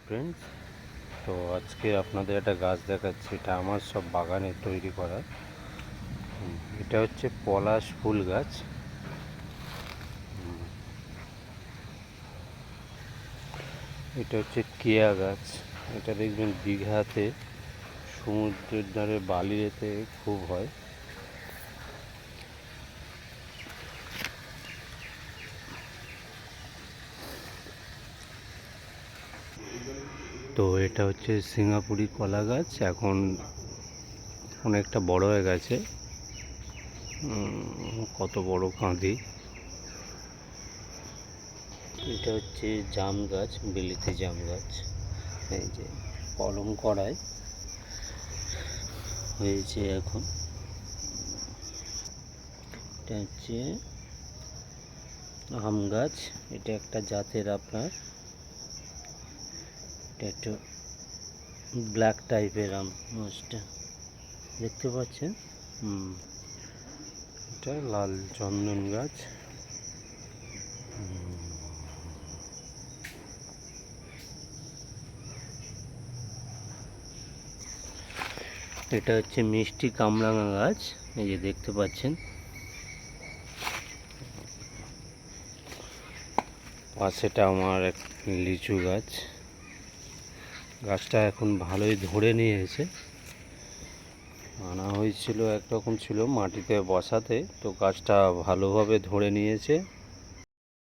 Friends, তো আজকে আপনাদের একটা গাছ দেখাচ্ছি। এটা আমার সব বাগানে তৈরি করা। এটা হচ্ছে পলাশ ফুল গাছ। এটা হচ্ছে কেয়া গাছ। এটা দেখবেন দীঘাতে সমুদ্রের ধারে বালিতে খুব হয়। তো এটা হচ্ছে সিঙ্গাপুরি কলা গাছ, এখন অনেকটা বড় হয়ে গেছে। কত বড় কাঁদি। এটা হচ্ছে জাম গাছ, বিলিতি জাম গাছ। এই যে কলম করায় হয়েছে এখন। এটা হচ্ছে আম গাছ। এটা একটা জাতের আপনার, এটা একটু ব্ল্যাক টাইপের আম গাছটা দেখতে পাচ্ছেন। এটা লাল চন্দন গাছ। এটা হচ্ছে মিষ্টি কামরাঙা গাছ, এই যে দেখতে পাচ্ছেন। পাশেটা আমার এক লিচু গাছ। গাছটা এখন ভালোই ধরে নিয়েছে। আনা হয়েছিল একরকম ছিল মাটিতে বসাতে, তো গাছটা ভালোভাবে ধরে নিয়েছে।